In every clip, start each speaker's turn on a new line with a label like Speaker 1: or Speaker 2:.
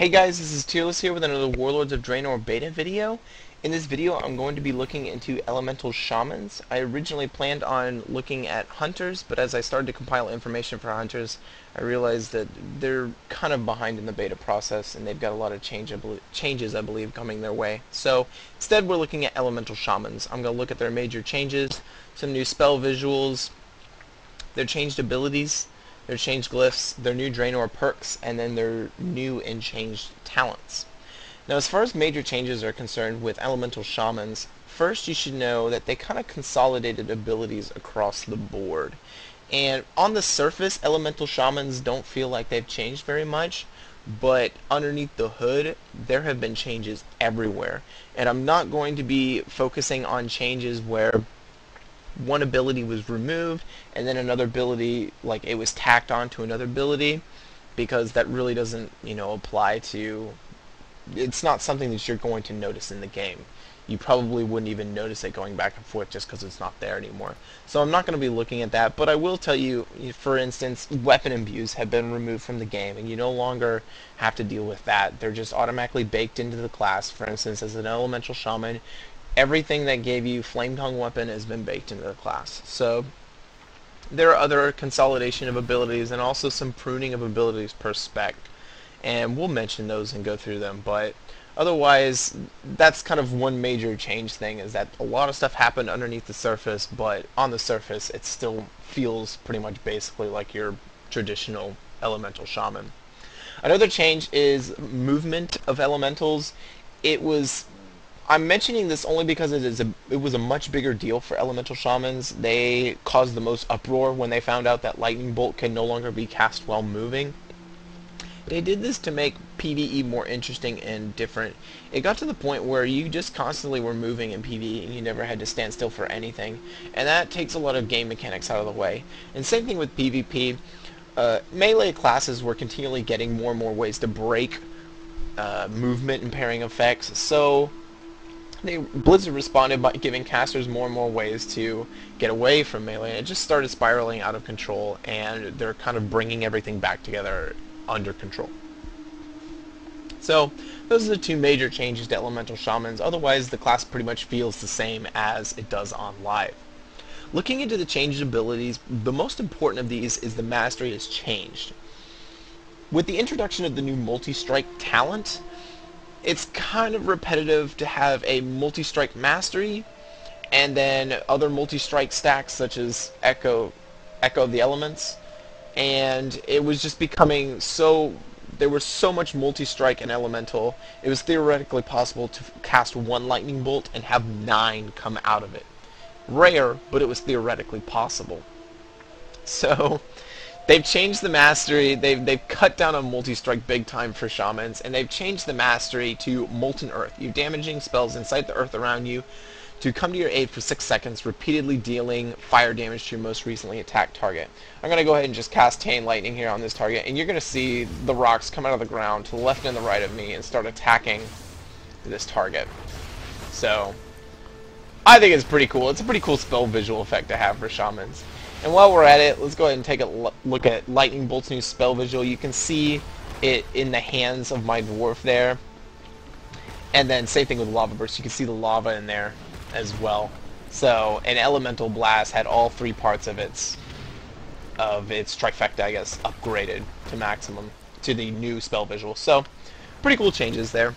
Speaker 1: Hey guys, this is Tearless here with another Warlords of Draenor beta video. In this video I'm going to be looking into elemental shamans. I originally planned on looking at hunters, but as I started to compile information for hunters, I realized that they're kind of behind in the beta process and they've got a lot of changes I believe coming their way. So instead we're looking at elemental shamans. I'm going to look at their major changes, some new spell visuals, their changed abilities, their changed glyphs, their new Draenor perks, and then their new and changed talents. Now as far as major changes are concerned with elemental shamans, first you should know that they kind of consolidated abilities across the board. And on the surface, elemental shamans don't feel like they've changed very much, but underneath the hood, there have been changes everywhere. And I'm not going to be focusing on changes where one ability was removed and then another ability, like it was tacked on to another ability, because that really doesn't, apply to, it's not something that you're going to notice in the game. You probably wouldn't even notice it going back and forth just because it's not there anymore. So I'm not going to be looking at that, but I will tell you, for instance, weapon imbues have been removed from the game, and you no longer have to deal with that. They're just automatically baked into the class. For instance, as an elemental shaman, everything that gave you flame tongue weapon has been baked into the class. So there are other consolidation of abilities and also some pruning of abilities per spec, and we'll mention those and go through them. But otherwise, that's kind of one major change thing, is that a lot of stuff happened underneath the surface, but on the surface it still feels pretty much basically like your traditional elemental shaman. Another change is movement of elementals. I'm mentioning this only because it was a much bigger deal for elemental shamans. They caused the most uproar when they found out that lightning bolt can no longer be cast while moving. They did this to make PvE more interesting and different. It got to the point where you just constantly were moving in PvE and you never had to stand still for anything, and that takes a lot of game mechanics out of the way. And same thing with PvP. Melee classes were continually getting more and more ways to break movement and pairing effects, so Blizzard responded by giving casters more and more ways to get away from melee, and it just started spiraling out of control, and they're kind of bringing everything back together under control. So those are the two major changes to elemental shamans. Otherwise, the class pretty much feels the same as it does on live. Looking into the changed abilities, the most important of these is the mastery is changed. With the introduction of the new multi-strike talent, it's kind of repetitive to have a multi-strike mastery and then other multi-strike stacks such as Echo of the Elements, and it was just becoming so, there was so much multi-strike and elemental, it was theoretically possible to cast one lightning bolt and have 9 come out of it. Rare, but it was theoretically possible. So they've changed the mastery, they've cut down on multi-strike big time for shamans, and they've changed the mastery to Molten Earth. You damaging spells incite the earth around you to come to your aid for 6 seconds, repeatedly dealing fire damage to your most recently attacked target. I'm going to go ahead and just cast Chain Lightning here on this target, and you're going to see the rocks come out of the ground to the left and the right of me and start attacking this target. So I think it's pretty cool. It's a pretty cool spell visual effect to have for shamans. And while we're at it, let's go ahead and take a look at Lightning Bolt's new spell visual. You can see it in the hands of my dwarf there. And then same thing with Lava Burst. You can see the lava in there as well. So an Elemental Blast had all 3 parts of its trifecta, I guess, upgraded to maximum to the new spell visual. So pretty cool changes there.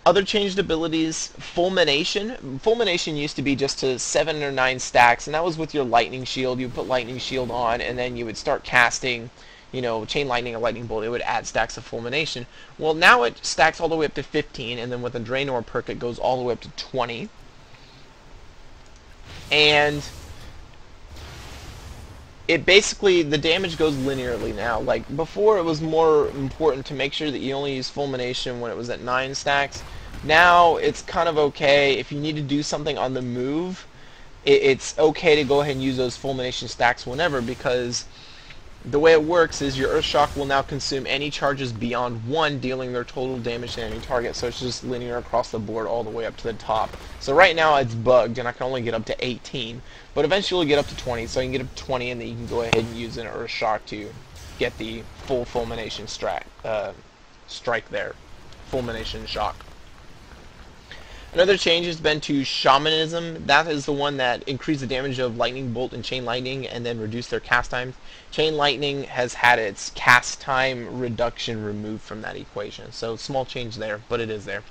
Speaker 1: Other changed abilities, Fulmination. Fulmination used to be just to 7 or 9 stacks, and that was with your Lightning Shield. You put Lightning Shield on, and then you would start casting, Chain Lightning or Lightning Bolt. It would add stacks of Fulmination. Well, now it stacks all the way up to 15, and then with a Draenor perk it goes all the way up to 20. And it basically, the damage goes linearly now. Like, before it was more important to make sure that you only use Fulmination when it was at 9 stacks. Now it's kind of okay if you need to do something on the move. It's okay to go ahead and use those Fulmination stacks whenever, because the way it works is your Earth Shock will now consume any charges beyond 1, dealing their total damage to any target. So it's just linear across the board all the way up to the top. So right now it's bugged and I can only get up to 18, but eventually you'll get up to 20. So you can get up to 20 and then you can go ahead and use an Earth Shock to get the full Fulmination strike there. Fulmination shock. Another change has been to Shamanism. That is the one that increased the damage of Lightning Bolt and Chain Lightning and then reduced their cast times. Chain Lightning has had its cast time reduction removed from that equation. So small change there, but it is there.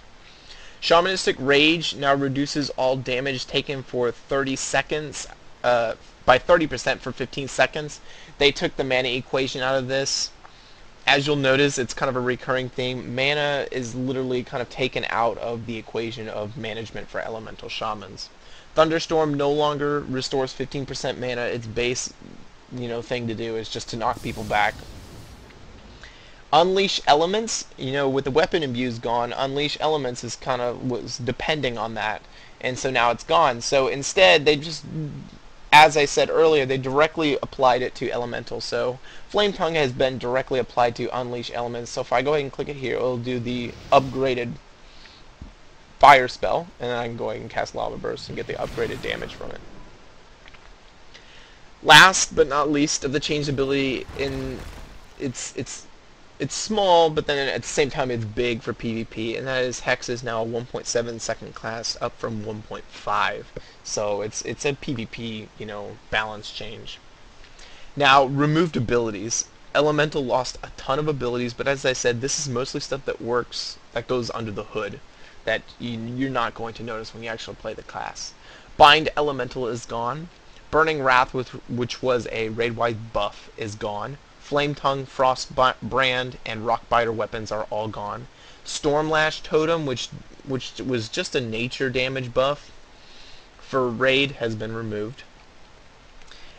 Speaker 1: Shamanistic Rage now reduces all damage taken for 30 seconds by 30% for 15 seconds. They took the mana equation out of this. As you'll notice, it's kind of a recurring theme. Mana is literally kind of taken out of the equation of management for elemental shamans. Thunderstorm no longer restores 15% mana. Its base, thing to do is just to knock people back. Unleash Elements, with the weapon imbues gone, Unleash Elements is was depending on that, and so now it's gone. So instead, they just, as I said earlier, they directly applied it to Elemental. So Flame Tongue has been directly applied to Unleash Elements. So if I go ahead and click it here, it'll do the upgraded fire spell, and then I can go ahead and cast Lava Burst and get the upgraded damage from it. Last but not least of the changed ability, it's small, but then at the same time it's big for PvP, and that is Hex is now a 1.7 second class, up from 1.5. So it's a PvP, balance change. Now, removed abilities. Elemental lost a ton of abilities, but as I said, this is mostly stuff that works, that goes under the hood, that you're not going to notice when you actually play the class. Bind Elemental is gone. Burning Wrath, which was a raid-wide buff, is gone. Flame Tongue, Frost Brand, and Rockbiter weapons are all gone. Stormlash Totem, which was just a nature damage buff for raid, has been removed.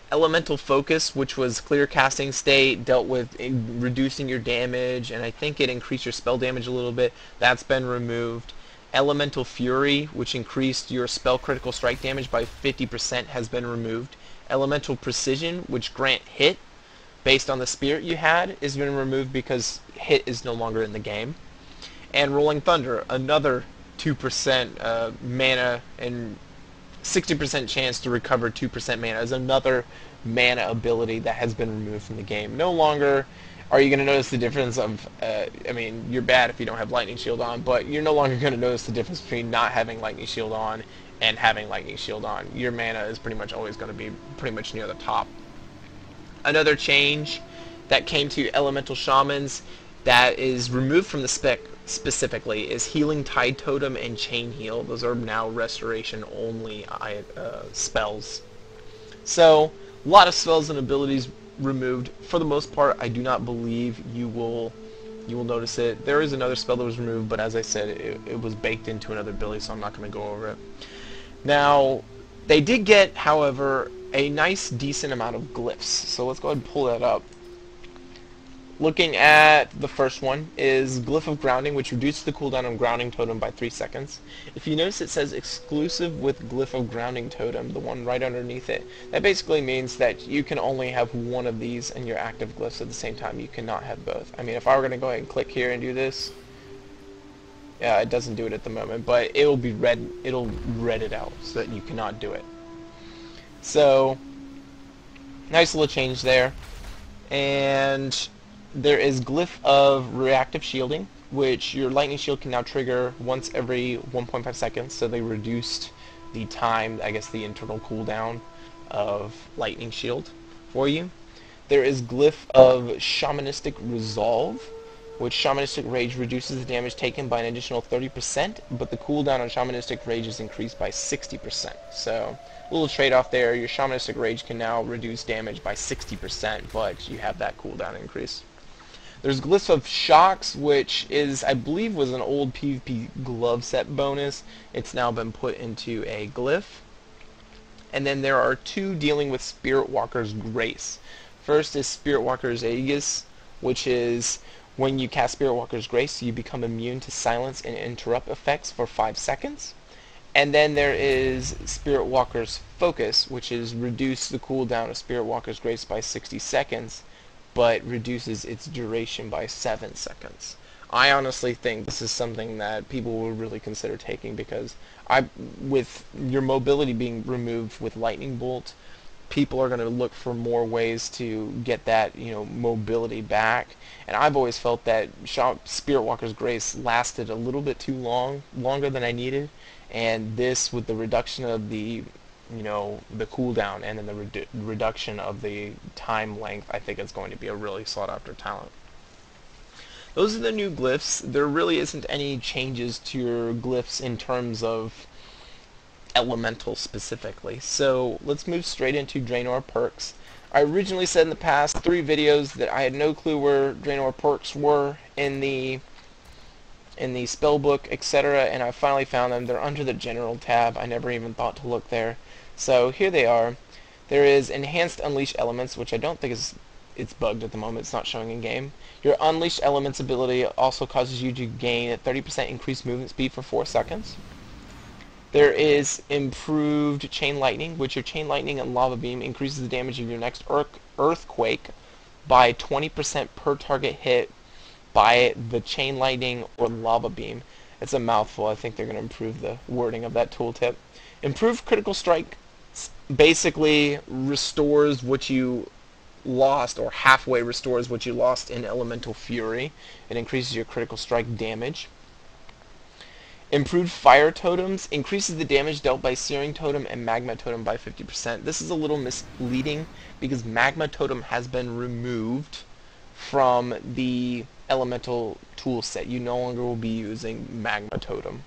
Speaker 1: Elemental Focus, which was clear casting state, dealt with reducing your damage, and I think it increased your spell damage a little bit. That's been removed. Elemental Fury, which increased your spell critical strike damage by 50%, has been removed. Elemental Precision, which grant hit based on the spirit you had, has been removed because hit is no longer in the game. And Rolling Thunder, another 2% mana and 60% chance to recover 2% mana, is another mana ability that has been removed from the game. No longer are you going to notice the difference of, you're bad if you don't have Lightning Shield on, but you're no longer going to notice the difference between not having Lightning Shield on and having Lightning Shield on. Your mana is pretty much always going to be pretty much near the top. Another change that came to Elemental Shamans that is removed from the spec specifically is Healing Tide Totem and Chain Heal. Those are now restoration only spells. So, a lot of spells and abilities removed. For the most part, I do not believe you will notice it. There is another spell that was removed, but as I said, it was baked into another ability, so I'm not going to go over it. Now, they did get, however, a nice decent amount of glyphs. So let's go ahead and pull that up. Looking at the first one is Glyph of Grounding, which reduces the cooldown on Grounding Totem by 3 seconds. If you notice, it says exclusive with Glyph of Grounding Totem, the one right underneath it. That basically means that you can only have one of these in your active glyphs at the same time. You cannot have both. If I were going to go ahead and click here and do this, yeah, it doesn't do it at the moment, but it'll be red. It'll red it out so that you cannot do it. So, nice little change there. And there is Glyph of Reactive Shielding, which your Lightning Shield can now trigger once every 1.5 seconds, so they reduced the time, I guess the internal cooldown of Lightning Shield for you. There is Glyph of Shamanistic Resolve, which Shamanistic Rage reduces the damage taken by an additional 30%, but the cooldown on Shamanistic Rage is increased by 60%. So, a little trade-off there. Your Shamanistic Rage can now reduce damage by 60%, but you have that cooldown increase. There's Glyph of Shocks, which is, I believe, was an old PvP glove set bonus. It's now been put into a glyph. And then there are two dealing with Spirit Walker's Grace. First is Spirit Walker's Aegis, which is when you cast Spirit Walker's Grace, you become immune to silence and interrupt effects for 5 seconds. And then there is Spirit Walker's Focus, which is reduce the cooldown of Spirit Walker's Grace by 60 seconds, but reduces its duration by 7 seconds. I honestly think this is something that people will really consider taking, because with your mobility being removed with Lightning Bolt, people are going to look for more ways to get that, mobility back. And I've always felt that Spirit Walker's Grace lasted a little bit too long, longer than I needed. And this, with the reduction of the, the cooldown and then the reduction of the time length, I think it's going to be a really sought after talent. Those are the new glyphs. There really isn't any changes to your glyphs in terms of elemental specifically. So let's move straight into Draenor perks. I originally said in the past 3 videos that I had no clue where Draenor perks were in the spellbook, etc., and I finally found them. They're under the general tab. I never even thought to look there. So here they are. There is Enhanced Unleash Elements, which I don't think it's bugged at the moment. It's not showing in game. Your Unleashed Elements ability also causes you to gain a 30% increased movement speed for 4 seconds. There is Improved Chain Lightning, which your Chain Lightning and Lava Beam increases the damage of your next Earthquake by 20% per target hit by the Chain Lightning or Lava Beam. It's a mouthful. I think they're going to improve the wording of that tooltip. Improved Critical Strike basically restores what you lost, or halfway restores what you lost in Elemental Fury. It increases your critical strike damage. Improved Fire Totems increases the damage dealt by Searing Totem and Magma Totem by 50%. This is a little misleading because Magma Totem has been removed from the Elemental tool set. You no longer will be using Magma Totem.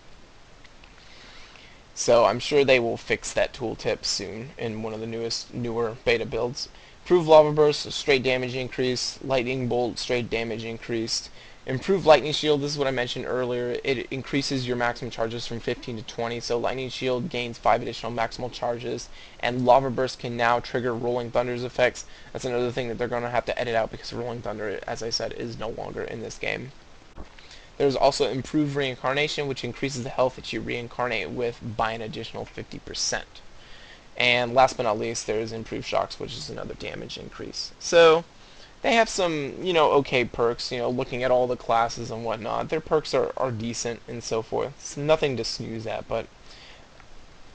Speaker 1: So I'm sure they will fix that tooltip soon in one of the newer beta builds. Improved Lava Burst, straight damage increase. Lightning Bolt, straight damage increased. Improved Lightning Shield, this is what I mentioned earlier. It increases your maximum charges from 15 to 20, so Lightning Shield gains 5 additional maximal charges, and Lava Burst can now trigger Rolling Thunder's effects. That's another thing that they're going to have to edit out because Rolling Thunder, as I said, is no longer in this game. There's also Improved Reincarnation, which increases the health that you reincarnate with by an additional 50%. And last but not least, there's Improved Shocks, which is another damage increase. So they have some, okay perks, looking at all the classes and whatnot. Their perks are decent and so forth. It's nothing to snooze at, but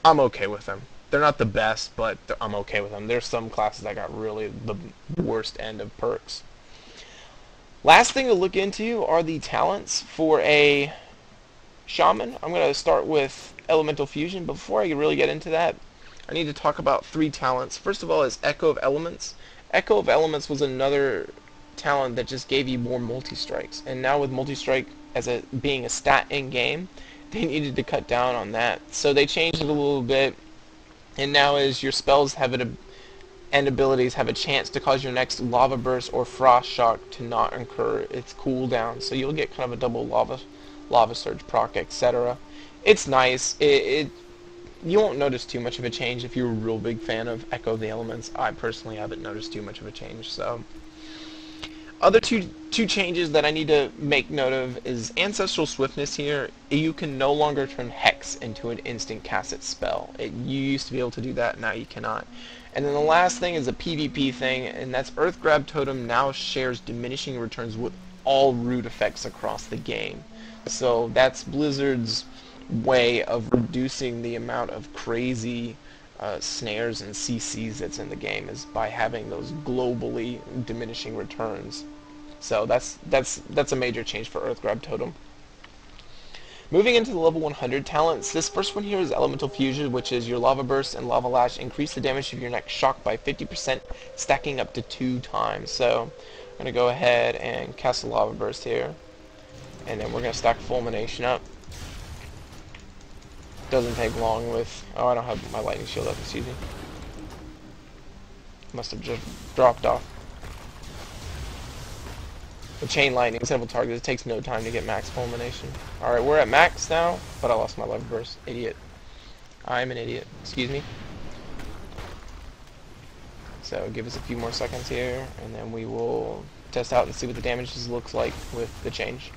Speaker 1: I'm okay with them. They're not the best, but I'm okay with them. There's some classes that got really the worst end of perks. Last thing to look into are the talents for a Shaman. I'm going to start with Elemental Fusion. Before I really get into that, I need to talk about 3 talents. First of all is Echo of Elements. Echo of Elements was another talent that just gave you more multi-strikes, and now with multi-strike being a stat in game, they needed to cut down on that. So they changed it a little bit, and now as your spells and abilities have a chance to cause your next Lava Burst or Frost Shock to not incur its cooldown, so you'll get kind of a double Lava Surge proc, etc. It's nice. You won't notice too much of a change if you're a real big fan of Echo of the Elements. I personally haven't noticed too much of a change. So, other two changes that I need to make note of is Ancestral Swiftness here. You can no longer turn Hex into an instant cast it spell. You used to be able to do that, now you cannot. And then the last thing is a PvP thing, and that's Earth Grab Totem now shares diminishing returns with all root effects across the game. So that's Blizzard's way of reducing the amount of crazy snares and CCs that's in the game, is by having those globally diminishing returns. So that's a major change for Earth Grab Totem. Moving into the level 100 talents, this first one here is Elemental Fusion, which is your Lava Burst and Lava Lash increase the damage of your next shock by 50%, stacking up to 2 times. So I'm going to go ahead and cast a Lava Burst here, and then we're going to stack Fulmination up. Doesn't take long with... Oh, I don't have my Lightning Shield up, excuse me. Must have just dropped off. The Chain Lightning, simple target, it takes no time to get max Fulmination. Alright, we're at max now, but I lost my Lava Burst. Idiot. I'm an idiot. Excuse me. So, give us a few more seconds here, and then we will test out and see what the damage looks like with the change.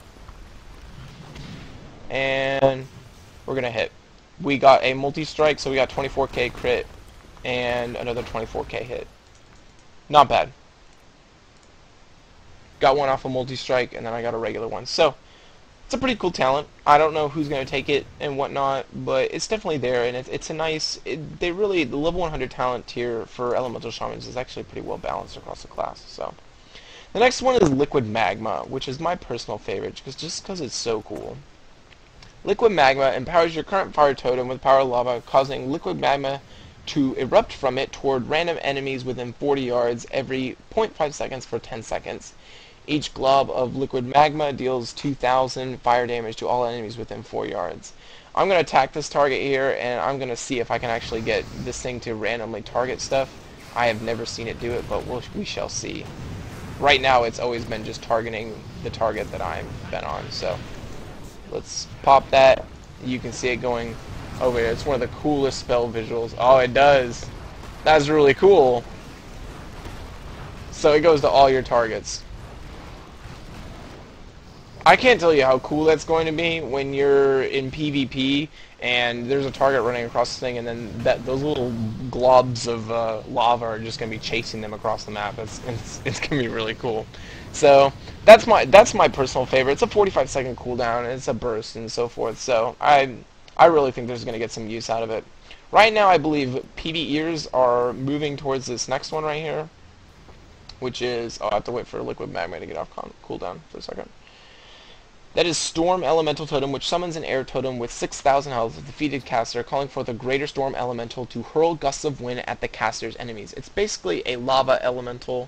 Speaker 1: And we're gonna hit. We got a multi-strike, so we got 24k crit and another 24k hit. Not bad. Got one off a multi-strike, and then I got a regular one. So, It's a pretty cool talent. I don't know who's going to take it and whatnot, but it's definitely there, and it's a nice. They really the level 100 talent tier for elemental shamans is actually pretty well balanced across the class. So the next one is liquid magma, which is my personal favorite, just because it's so cool. Liquid magma empowers your current fire totem with power lava, causing liquid magma to erupt from it toward random enemies within 40 yards every 0.5 seconds for 10 seconds. Each glob of liquid magma deals 2,000 fire damage to all enemies within 4 yards. I'm going to attack this target here, and I'm going to see if I can actually get this thing to randomly target stuff. I have never seen it do it, but we shall see. Right now, it's always been just targeting the target that I've been on, so let's pop that. You can see it going over here. It's one of the coolest spell visuals. Oh, it does. That's really cool. So it goes to all your targets. I can't tell you how cool that's going to be when you're in PvP and there's a target running across the thing, and then those little globs of lava are just going to be chasing them across the map. It's going to be really cool. So that's my personal favorite. It's a 45-second cooldown, it's a burst and so forth. So I really think there's going to get some use out of it. Right now, I believe PV ears are moving towards this next one right here, which is I have to wait for liquid magma to get off cooldown for a second. That is Storm Elemental Totem, which summons an air totem with 6,000 health of defeated caster, calling forth a greater storm elemental to hurl gusts of wind at the caster's enemies. It's basically a lava elemental,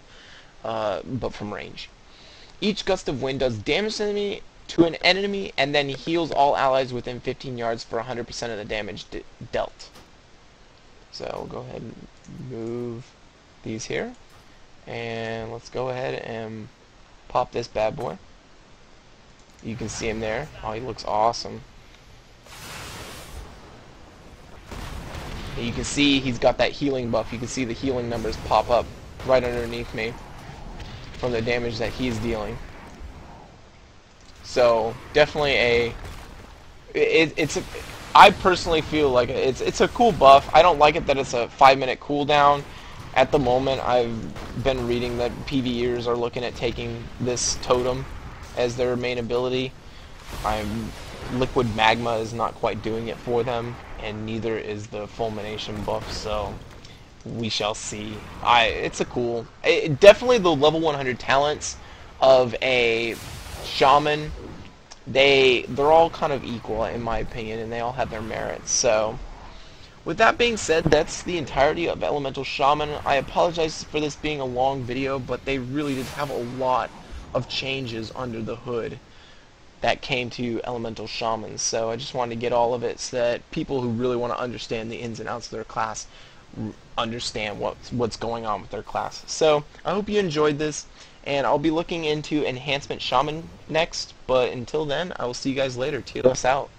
Speaker 1: but from range. Each gust of wind does damage to an enemy, and then heals all allies within 15 yards for 100% of the damage dealt. So we'll go ahead and move these here, and let's go ahead and pop this bad boy. You can see him there. Oh, he looks awesome. And you can see he's got that healing buff. You can see the healing numbers pop up right underneath me from the damage that he's dealing. So definitely I personally feel like it's a cool buff. I don't like it that it's a 5-minute cooldown. At the moment, I've been reading that PvEers are looking at taking this totem as their main ability. Liquid magma is not quite doing it for them, and neither is the fulmination buff, so we shall see. It's a cool, definitely the level 100 talents of a shaman, they're all kind of equal in my opinion, and they all have their merits. So with that being said, that's the entirety of Elemental Shaman. I apologize for this being a long video, but they really did have a lot of changes under the hood that came to Elemental Shamans. So I just wanted to get all of it so that people who really want to understand the ins and outs of their class understand what's going on with their class. So I hope you enjoyed this, and I'll be looking into Enhancement Shaman next, but until then, I will see you guys later. TLS out.